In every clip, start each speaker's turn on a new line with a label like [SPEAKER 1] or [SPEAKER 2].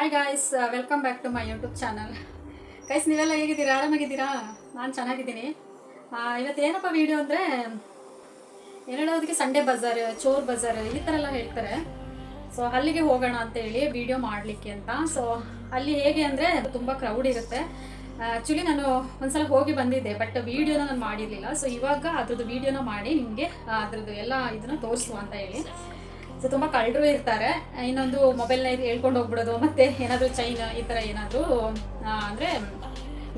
[SPEAKER 1] Hi guys, welcome back to my YouTube channel. Guys, ನೀವೆಲ್ಲ ಹೇಗಿದ್ದೀರಾ? ಆರಾಮಾಗಿದ್ದೀರಾ? ನಾನು ಚೆನ್ನಾಗಿದ್ದೀನಿ. ಇವತ್ತೇನಪ್ಪ ವೀಡಿಯೋ ಅಂದರೆ, ಏನು ಹೇಳೋದಕ್ಕೆ, ಸಂಡೇ ಬಜಾರ್, ಚೋರ್ ಬಜಾರ್ ಈ ಥರ ಎಲ್ಲ ಹೇಳ್ತಾರೆ. ಸೊ ಅಲ್ಲಿಗೆ ಹೋಗೋಣ ಅಂತೇಳಿ ವೀಡಿಯೋ ಮಾಡಲಿಕ್ಕೆ ಅಂತ. ಸೊ ಅಲ್ಲಿ ಹೇಗೆ ಅಂದರೆ ತುಂಬ ಕ್ರೌಡ್ ಇರುತ್ತೆ. ಆ್ಯಕ್ಚುಲಿ ನಾನು ಒಂದ್ಸಲ ಹೋಗಿ ಬಂದಿದ್ದೆ, ಬಟ್ ವೀಡಿಯೋನ ನಾನು ಮಾಡಿರಲಿಲ್ಲ. ಸೊ ಇವಾಗ ಅದ್ರದ್ದು ವೀಡಿಯೋನ ಮಾಡಿ ನಿಮಗೆ ಅದ್ರದ್ದು ಎಲ್ಲ ಇದನ್ನು ತೋರಿಸುವ ಅಂತ ಹೇಳಿ. ಸೊ ತುಂಬ ಕಳ್ಳರು ಇರ್ತಾರೆ. ಇನ್ನೊಂದು ಮೊಬೈಲ್ನ ಹೇಳ್ಕೊಂಡು ಹೋಗ್ಬಿಡೋದು, ಮತ್ತು ಏನಾದರೂ ಚೈನ್ ಈ ಥರ ಏನಾದರೂ ಅಂದರೆ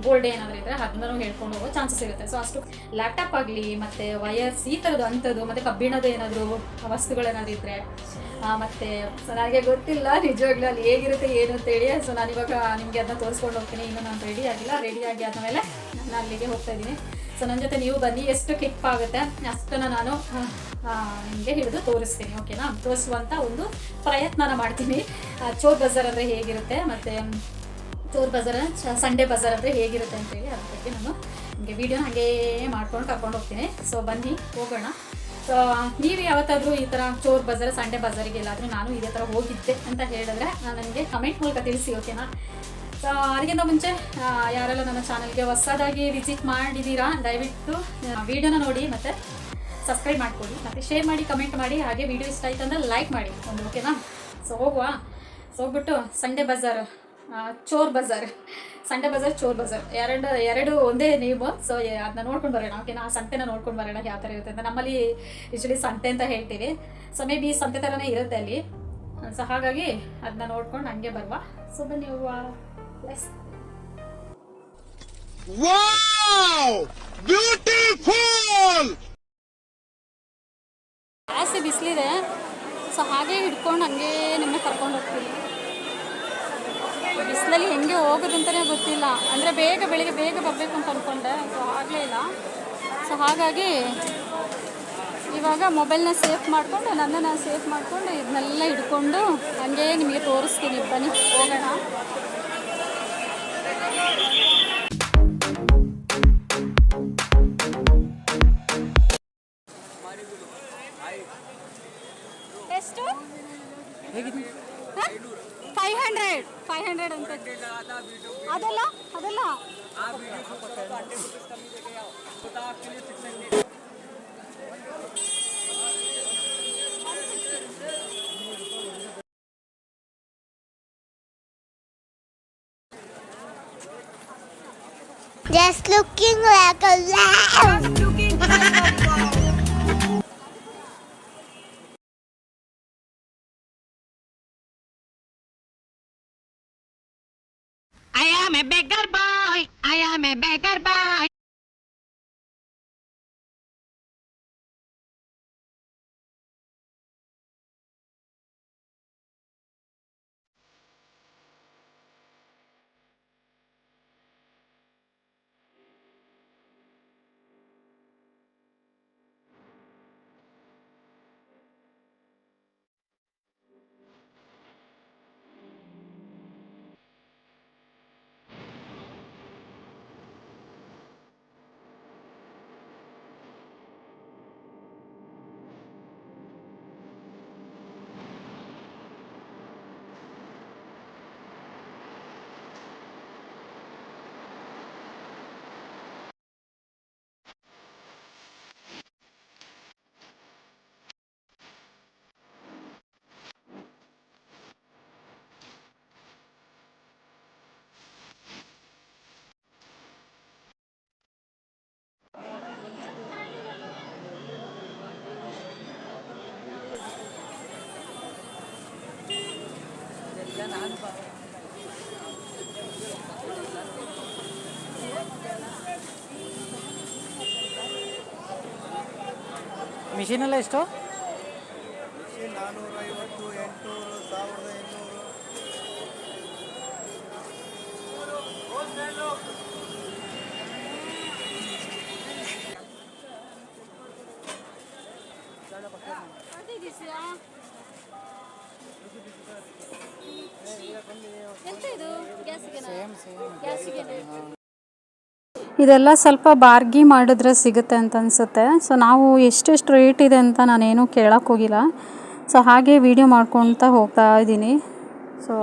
[SPEAKER 1] ಗೋಲ್ಡ್ ಏನಾದರೂ ಇದ್ದರೆ ಅದನ್ನೂ ಹೇಳ್ಕೊಂಡು ಹೋಗೋ ಚಾನ್ಸಸ್ ಇರುತ್ತೆ. ಸೊ ಅಷ್ಟು ಲ್ಯಾಪ್ಟಾಪ್ ಆಗಲಿ ಮತ್ತು ವಯರ್ಸ್ ಈ ಥರದ್ದು ಅಂಥದ್ದು, ಮತ್ತು ಕಬ್ಬಿಣದ ಏನಾದರೂ ವಸ್ತುಗಳೇನಾದರೂ ಇದ್ದರೆ ಮತ್ತು ಸೊ ನನಗೆ ಗೊತ್ತಿಲ್ಲ ನಿಜವಾಗ್ಲೂ ಅಲ್ಲಿ ಹೇಗಿರುತ್ತೆ ಏನು ಅಂತೇಳಿ. ಸೊ ನಾನಿವಾಗ ನಿಮಗೆ ಅದನ್ನ ತೋರಿಸ್ಕೊಂಡು ಹೋಗ್ತೀನಿ. ಇನ್ನು ನಾನು ರೆಡಿ ಆಗಿ ಆದಮೇಲೆ ನಾನು ಅಲ್ಲಿಗೆ ಹೋಗ್ತಾ ಇದ್ದೀನಿ. ಸೊ ನನ್ನ ಜೊತೆ ನೀವು ಬನ್ನಿ, ಎಷ್ಟು ಕ್ಲಿಪ್ ಆಗುತ್ತೆ ಅಷ್ಟನ್ನು ನಾನು ನಿಮಗೆ ಹಿಡಿದು ತೋರಿಸ್ತೀನಿ. ಓಕೆನಾ? ತೋರಿಸುವಂಥ ಒಂದು ಪ್ರಯತ್ನನ ಮಾಡ್ತೀನಿ. ಚೋರ್ ಬಜಾರ್ ಅಂದರೆ ಹೇಗಿರುತ್ತೆ, ಮತ್ತು ಚೋರ್ ಬಜಾರ್ ಸಂಡೇ ಬಜಾರ್ ಅಂದರೆ ಹೇಗಿರುತ್ತೆ ಅಂತೇಳಿ ಅದ್ರ ಬಗ್ಗೆ ನಾನು ನಿಮಗೆ ವೀಡಿಯೋನ ಹಾಗೇ ಮಾಡ್ಕೊಂಡು ಕರ್ಕೊಂಡು ಹೋಗ್ತೀನಿ. ಸೊ ಬನ್ನಿ ಹೋಗೋಣ. ಸೊ ನೀವು ಯಾವತ್ತಾದರೂ ಈ ಥರ ಚೋರ್ ಬಜಾರ್, ಸಂಡೇ ಬಜಾರಿಗೆ ಎಲ್ಲಾದರೂ ನಾನು ಇದೇ ಥರ ಹೋಗಿದ್ದೆ ಅಂತ ಹೇಳಿದ್ರೆ ನನಗೆ ಕಮೆಂಟ್ ಮೂಲಕ ತಿಳಿಸಿ. ಓಕೆನಾ? ಸೊ ಅದಕ್ಕಿಂತ ಮುಂಚೆ ಯಾರೆಲ್ಲ ನನ್ನ ಚಾನಲ್ಗೆ ಹೊಸದಾಗಿ ವಿಸಿಟ್ ಮಾಡಿದ್ದೀರಾ, ದಯವಿಟ್ಟು ವೀಡಿಯೋನ ನೋಡಿ ಮತ್ತು ಸಬ್ಸ್ಕ್ರೈಬ್ ಮಾಡ್ಕೊಳ್ಳಿ, ಮತ್ತು ಶೇರ್ ಮಾಡಿ, ಕಮೆಂಟ್ ಮಾಡಿ. ಹಾಗೆ ವೀಡಿಯೋ ಇಷ್ಟ ಆಯ್ತು ಅಂದರೆ ಲೈಕ್ ಮಾಡಿ ಒಂದು. ಓಕೆನಾ? ಸೊ ಹೋಗ್ಬಿಟ್ಟು ಸಂಡೇ ಬಜಾರ್, ಚೋರ್ ಬಜಾರ್, ಸಂಡೇ ಬಜಾರ್, ಚೋರ್ ಬಜಾರ್ ಎರಡು ಒಂದೇ ನೇಮು. ಸೊ ಅದನ್ನ ನೋಡ್ಕೊಂಡು ಬರೋಣ. ಓಕೆನಾ? ಆ ಸಂತೆನ ನೋಡ್ಕೊಂಡು ಬರೋಣ ಯಾವ ಥರ ಇರುತ್ತೆ ಅಂತ. ನಮ್ಮಲ್ಲಿ ಯೂಶ್ವಲಿ ಸಂತೆ ಅಂತ ಹೇಳ್ತೀವಿ. ಸೊ ಮೇ ಬಿ ಸಂತೆ ಥರನೇ ಇರುತ್ತೆ ಅಲ್ಲಿ. ಸೊ ಹಾಗಾಗಿ ಅದನ್ನ ನೋಡ್ಕೊಂಡು ಹಂಗೆ ಬರುವ. ಸೊ ಬನ್ನಿ ಹೋಗುವ. ಜಾಸ್ತಿ ಬಿಸಿಲಿದೆ. ಸೊ ಹಾಗೆ ಹಿಡ್ಕೊಂಡು ಹಂಗೆ ನಿಮ್ಮನ್ನ ಕರ್ಕೊಂಡು ಹೋಗ್ತೀನಿ. ಬಿಸಿಲಲ್ಲಿ ಹೆಂಗೆ ಹೋಗೋದಂತಲೇ ಗೊತ್ತಿಲ್ಲ. ಅಂದರೆ ಬೆಳಿಗ್ಗೆ ಬೇಗ ಬರಬೇಕು ಅಂತ ಅಂದ್ಕೊಂಡೆ. ಸೊ ಆಗಲೇ ಇಲ್ಲ. ಸೊ ಹಾಗಾಗಿ ಇವಾಗ ಮೊಬೈಲ್ನ ಸೇಫ್ ಮಾಡಿಕೊಂಡು, ನನ್ನನ್ನು ಸೇಫ್ ಮಾಡಿಕೊಂಡು ಇದನ್ನೆಲ್ಲ ಹಿಡ್ಕೊಂಡು ಹಂಗೆ ನಿಮಗೆ ತೋರಿಸ್ತೀನಿ. ಬನ್ನಿ ಹೋಗೋಣ. ಎಷ್ಟು? 500 ಅಂತ. ಅದಲ್ಲ
[SPEAKER 2] just looking like a lamb.
[SPEAKER 3] I am a beggar boy. I am a beggar boy.
[SPEAKER 4] Machine ಎಲ್ಲ ಎಷ್ಟು?
[SPEAKER 5] 450, 800,
[SPEAKER 2] 1800.
[SPEAKER 1] ಇದೆಲ್ಲ ಸ್ವಲ್ಪ ಬಾರ್ಗಿ ಮಾಡಿದ್ರೆ ಸಿಗುತ್ತೆ ಅಂತ ಅನಿಸುತ್ತೆ. ಸೊ ನಾವು ಎಷ್ಟೆಷ್ಟು ರೇಟ್ ಇದೆ ಅಂತ ನಾನೇನು ಕೇಳೋಕ್ಕೆ ಹೋಗಿಲ್ಲ. ಸೊ ಹಾಗೆ ವೀಡಿಯೋ ಮಾಡ್ಕೊಳ್ತಾ ಹೋಗ್ತಾ ಇದ್ದೀನಿ. ಸೊ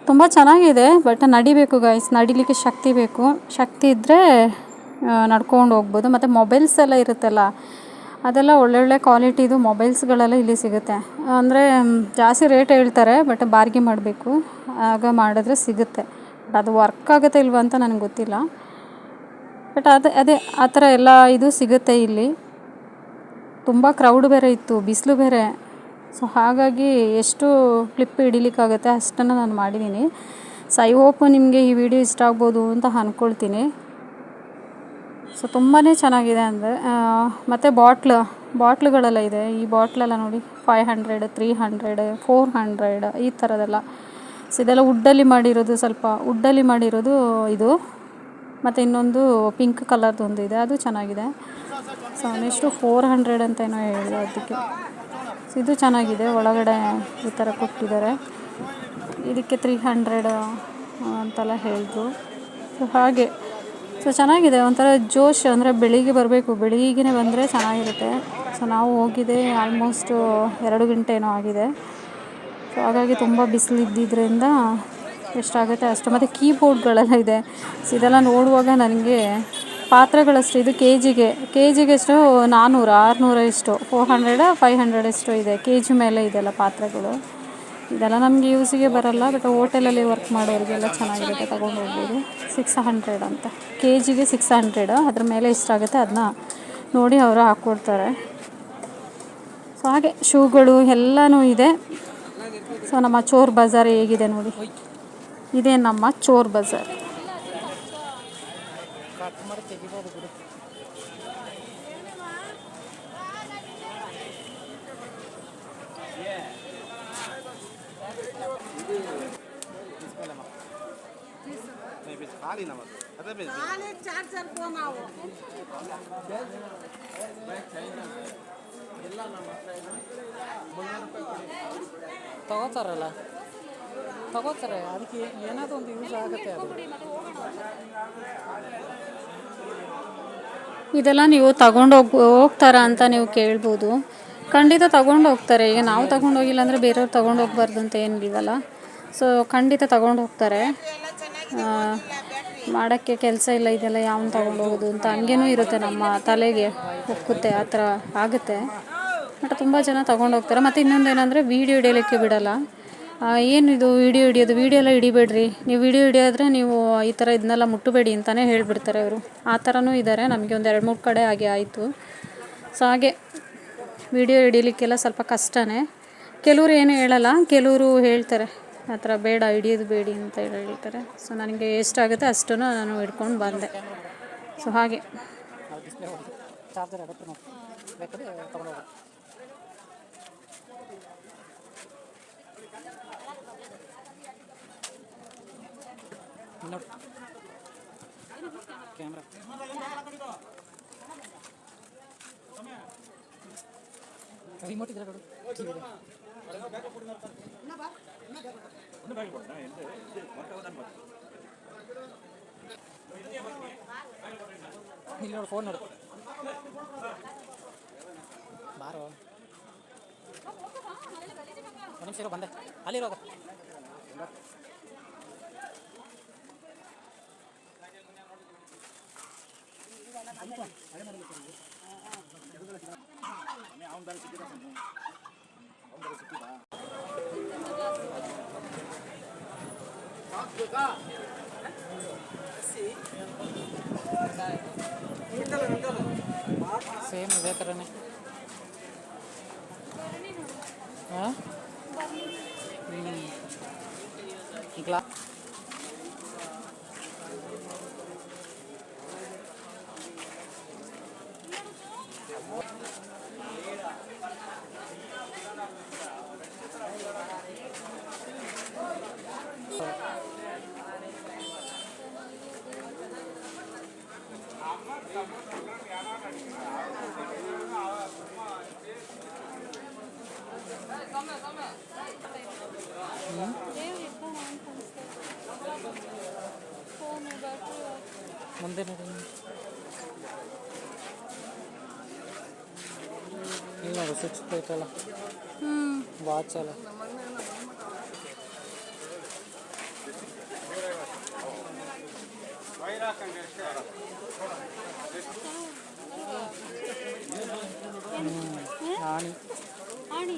[SPEAKER 1] ತುಂಬ ಚೆನ್ನಾಗಿದೆ. ಬಟ್ ನಡಿಬೇಕು ಗೈಸ್, ನಡಿಲಿಕ್ಕೆ ಶಕ್ತಿ ಬೇಕು. ಶಕ್ತಿ ಇದ್ದರೆ ನಡ್ಕೊಂಡು ಹೋಗ್ಬೋದು. ಮತ್ತು ಮೊಬೈಲ್ಸ್ ಎಲ್ಲ ಇರುತ್ತಲ್ಲ, ಅದೆಲ್ಲ ಒಳ್ಳೊಳ್ಳೆ ಕ್ವಾಲಿಟಿದು ಮೊಬೈಲ್ಸ್ಗಳೆಲ್ಲ ಇಲ್ಲಿ ಸಿಗುತ್ತೆ. ಅಂದರೆ ಜಾಸ್ತಿ ರೇಟ್ ಹೇಳ್ತಾರೆ, ಬಟ್ ಬಾರ್ಗಿ ಮಾಡಬೇಕು, ಆಗ ಮಾಡಿದ್ರೆ ಸಿಗುತ್ತೆ. ಬಟ್ ಅದು ವರ್ಕ್ ಆಗುತ್ತೆ ಇಲ್ವ ಅಂತ ನನಗೆ ಗೊತ್ತಿಲ್ಲ. ಬಟ್ ಅದೇ ಆ ಥರ ಎಲ್ಲ ಇದು ಸಿಗುತ್ತೆ ಇಲ್ಲಿ. ತುಂಬ ಕ್ರೌಡ್ ಬೇರೆ ಇತ್ತು, ಬಿಸಿಲು ಬೇರೆ. ಸೊ ಹಾಗಾಗಿ ಎಷ್ಟು ಕ್ಲಿಪ್ ಹಿಡಿಲಿಕ್ಕಾಗುತ್ತೆ ಅಷ್ಟನ್ನು ನಾನು ಮಾಡಿದ್ದೀನಿ. ಸೊ ಐ ಹೋಪ್ ನಿಮಗೆ ಈ ವಿಡಿಯೋ ಇಷ್ಟ ಆಗ್ಬೋದು ಅಂತ ಅಂದ್ಕೊಳ್ತೀನಿ. ಸೊ ತುಂಬಾ ಚೆನ್ನಾಗಿದೆ ಅಂದರೆ. ಮತ್ತು ಬಾಟ್ಲುಗಳೆಲ್ಲ ಇದೆ. ಈ ಬಾಟ್ಲೆಲ್ಲ ನೋಡಿ 500, 300, 400 ಈ ಥರದ್ದೆಲ್ಲ. ಸೊ ಇದೆಲ್ಲ ವುಡ್ಡಲ್ಲಿ ಮಾಡಿರೋದು, ಸ್ವಲ್ಪ ವುಡ್ಡಲ್ಲಿ ಮಾಡಿರೋದು ಇದು. ಮತ್ತು ಇನ್ನೊಂದು ಪಿಂಕ್ ಕಲರ್ದು ಒಂದು ಇದೆ, ಅದು ಚೆನ್ನಾಗಿದೆ. ಸೊ ಅವನೆಷ್ಟು 400 ಅಂತ ಏನೋ ಹೇಳಿದೆ ಅದಕ್ಕೆ. ಸೊ ಇದು ಚೆನ್ನಾಗಿದೆ, ಒಳಗಡೆ ಈ ಥರ ಕೊಟ್ಟಿದ್ದಾರೆ. ಇದಕ್ಕೆ 300 ಅಂತೆಲ್ಲ ಹೇಳಿದ್ರು. ಸೊ ಹಾಗೆ ಸೊ ಚೆನ್ನಾಗಿದೆ, ಒಂಥರ ಜೋಶ್. ಅಂದರೆ ಬೆಳಿಗ್ಗೆ ಬರಬೇಕು, ಬೆಳಿಗ್ಗೆ ಬಂದರೆ ಚೆನ್ನಾಗಿರುತ್ತೆ. ಸೊ ನಾವು ಹೋಗಿದೆ ಆಲ್ಮೋಸ್ಟ್ 2 ಗಂಟೆ ಏನೋ ಆಗಿದೆ. ಸೊ ಹಾಗಾಗಿ ತುಂಬ ಬಿಸಿಲು ಇದ್ದಿದ್ದರಿಂದ ಎಷ್ಟಾಗುತ್ತೆ ಅಷ್ಟು. ಮತ್ತು ಕೀಬೋರ್ಡ್ಗಳೆಲ್ಲ ಇದೆ. ಸೊ ಇದೆಲ್ಲ ನೋಡುವಾಗ ನನಗೆ ಪಾತ್ರೆಗಳಷ್ಟು, ಇದು ಕೆ ಜಿಗೆ ಎಷ್ಟು 400, 600 ಎಷ್ಟು, 400, 500 ಎಷ್ಟು ಇದೆ ಕೆ ಜಿ ಮೇಲೆ ಇದೆಲ್ಲ ಪಾತ್ರೆಗಳು. ಇದೆಲ್ಲ ನಮಗೆ ಯೂಸಿಗೆ ಬರಲ್ಲ, ಬಟ್ ಹೋಟೆಲಲ್ಲಿ ವರ್ಕ್ ಮಾಡೋರಿಗೆಲ್ಲ ಚೆನ್ನಾಗಿರುತ್ತೆ, ತೊಗೊಂಡು ಹೋಗ್ಬೋದು. 600 ಅಂತ, ಕೆ ಜಿಗೆ 600. ಅದ್ರ ಮೇಲೆ ಎಷ್ಟಾಗುತ್ತೆ ಅದನ್ನ ನೋಡಿ ಅವರು ಹಾಕ್ಕೊಡ್ತಾರೆ. ಸೊ ಹಾಗೆ ಶೂಗಳು ಎಲ್ಲನೂ ಇದೆ. ಸೊ ನಮ್ಮ ಚೋರ್ ಬಜಾರ್ ಹೇಗಿದೆ ನೋಡಿ, ಇದೇ ನಮ್ಮ ಚೋರ್ ಬಜಾರ್.
[SPEAKER 4] ತಗೋತಾರೆ, ಅದಕ್ಕೆ ಏನಾದರೂ ಒಂದು ಯೂಸ್ ಆಗುತ್ತೆ ಅದು.
[SPEAKER 1] ಇದೆಲ್ಲ ನೀವು ಹೋಗ್ತಾರಾ ಅಂತ ನೀವು ಕೇಳ್ಬೋದು. ಖಂಡಿತ ತಗೊಂಡು ಹೋಗ್ತಾರೆ. ಈಗ ನಾವು ತಗೊಂಡು ಹೋಗಿಲ್ಲ ಅಂದರೆ ಬೇರೆಯವ್ರು ತಗೊಂಡು ಹೋಗ್ಬಾರ್ದು ಅಂತ ಏನಿಲ್ವಲ್ಲ. ಸೊ ಖಂಡಿತ ತಗೊಂಡು ಹೋಗ್ತಾರೆ. ಮಾಡೋಕ್ಕೆ ಕೆಲಸ ಇಲ್ಲ, ಇದೆಲ್ಲ ಯಾವನು ತಗೊಂಡು ಹೋಗೋದು ಅಂತ ಹಂಗೇನೂ ಇರುತ್ತೆ, ನಮ್ಮ ತಲೆಗೆ ಹೊಕ್ಕುತ್ತೆ, ಆ ಥರ ಆಗುತ್ತೆ. ಬಟ್ ತುಂಬ ಜನ ತಗೊಂಡು ಹೋಗ್ತಾರೆ. ಮತ್ತು ಇನ್ನೊಂದು ಏನಂದರೆ ವೀಡಿಯೋ ಹಿಡಿಯೋಲಿಕ್ಕೆ ಬಿಡೋಲ್ಲ. ಏನಿದು ವೀಡಿಯೋ ಹಿಡಿಯೋದು, ವೀಡಿಯೋ ಎಲ್ಲ ಹಿಡಿಬೇಡ್ರಿ, ನೀವು ವೀಡಿಯೋ ಹಿಡಿಯೋದ್ರೆ ನೀವು ಈ ಥರ ಇದನ್ನೆಲ್ಲ ಮುಟ್ಟಬೇಡಿ ಅಂತಲೇ ಹೇಳಿಬಿಡ್ತಾರೆ ಅವರು. ಆ ಥರನೂ ಇದ್ದಾರೆ. ನಮಗೆ ಒಂದು 2-3 ಕಡೆ ಹಾಗೆ ಆಯಿತು. ಸೊ ಹಾಗೆ ವೀಡಿಯೋ ಹಿಡಿಲಿಕ್ಕೆಲ್ಲ ಸ್ವಲ್ಪ ಕಷ್ಟನೇ. ಕೆಲವರು ಏನು ಹೇಳಲ್ಲ, ಕೆಲವರು ಹೇಳ್ತಾರೆ ಆ ಥರ ಬೇಡ, ಹಿಡಿಯೋದು ಬೇಡಿ ಅಂತ ಹೇಳ್ತಾರೆ. ಸೊ ನನಗೆ ಎಷ್ಟಾಗುತ್ತೆ ಅಷ್ಟನ್ನು ನಾನು ಹಿಡ್ಕೊಂಡು ಬಂದೆ. ಸೊ ಹಾಗೆ
[SPEAKER 4] ಚಾರ್ಜರ್ ಅಡಪ್ಟರ್ ನೋಡಿ ಬೇಕಾದ್ರೆ ತೊಗೊಂಡು ಹೋಗೋದು. ನೋಡಿ ಕ್ಯಾಮ್ರಾ ರಿಮೋಟ್ ಇದ್ರೆ ನೋಡು, ಇಲ್ಲಿ ನೋಡು, ಫೋನ್ ನೋಡು, ಬಾರೋ ಒಂದು ನಿಮಿಷ ಬಂದೆ, ಅಲ್ಲಿರೋಗ ಸೇಮ್ ಇದೇ ಥರನೇ. ಹಾಂ ಗ್ಲಾ ಮುಂದೆ ಇಲ್ಲ ಸ್ವಿಚ್ ಐತಲ್ಲ, ವಾಚ್ ಅಲ್ಲ. ಆಣಿ
[SPEAKER 1] ಆಣಿ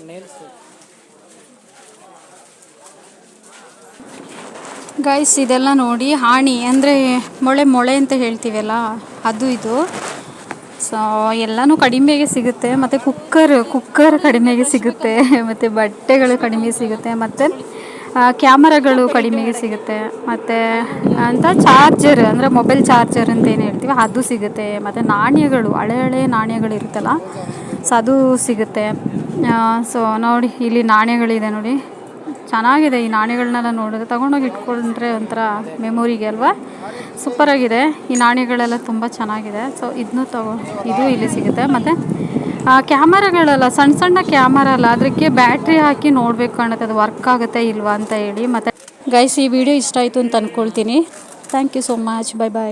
[SPEAKER 4] ನೇಲ್ಸು.
[SPEAKER 1] ಗೈಸ್ ಇದೆಲ್ಲ ನೋಡಿ ಆಣಿ ಅಂದರೆ ಮೊಳೆ ಅಂತ ಹೇಳ್ತೀವಲ್ಲ ಅದು ಇದು. ಸೊ ಎಲ್ಲನೂ ಕಡಿಮೆಗೆ ಸಿಗುತ್ತೆ, ಮತ್ತು ಕುಕ್ಕರ್ ಕಡಿಮೆಗೆ ಸಿಗುತ್ತೆ, ಮತ್ತು ಬಟ್ಟೆಗಳು ಕಡಿಮೆಗೆ ಸಿಗುತ್ತೆ, ಮತ್ತು ಕ್ಯಾಮರಾಗಳು ಕಡಿಮೆಗೆ ಸಿಗುತ್ತೆ, ಮತ್ತು ಅಂತ ಚಾರ್ಜರ್ ಅಂದರೆ ಮೊಬೈಲ್ ಚಾರ್ಜರ್ ಅಂತ ಏನು ಹೇಳ್ತೀವಿ ಅದು ಸಿಗುತ್ತೆ, ಮತ್ತು ನಾಣ್ಯಗಳು ಹಳೆ ನಾಣ್ಯಗಳು ಇರುತ್ತಲ್ಲ ಸೊ ಅದು ಸಿಗುತ್ತೆ. ಸೊ ನೋಡಿ ಇಲ್ಲಿ ನಾಣ್ಯಗಳಿದೆ ನೋಡಿ, ಚೆನ್ನಾಗಿದೆ ಈ ನಾಣ್ಯಗಳನ್ನೆಲ್ಲ ನೋಡಿದ್ರೆ ತೊಗೊಂಡೋಗಿ ಇಟ್ಕೊಂಡ್ರೆ ಒಂಥರ ಮೆಮೊರಿಗೆ ಅಲ್ವಾ, ಸೂಪರಾಗಿದೆ ಈ ನಾಣ್ಯಗಳೆಲ್ಲ ತುಂಬ ಚೆನ್ನಾಗಿದೆ. ಸೊ ಇದನ್ನು ಇದು ಇಲ್ಲಿ ಸಿಗುತ್ತೆ. ಮತ್ತು ಕ್ಯಾಮರಾಗಳೆಲ್ಲ ಸಣ್ಣ ಕ್ಯಾಮರಾ ಅಲ್ಲ, ಅದಕ್ಕೆ ಬ್ಯಾಟ್ರಿ ಹಾಕಿ ನೋಡಬೇಕು ಕಾಣುತ್ತೆ ಅದು ವರ್ಕ್ ಆಗುತ್ತೆ ಇಲ್ವಾ ಅಂತ ಹೇಳಿ. ಮತ್ತು ಗೈಸ್ ಈ ವಿಡಿಯೋ ಇಷ್ಟ ಆಯಿತು ಅಂತ ಅಂದ್ಕೊಳ್ತೀನಿ. Thank you so much. Bye bye.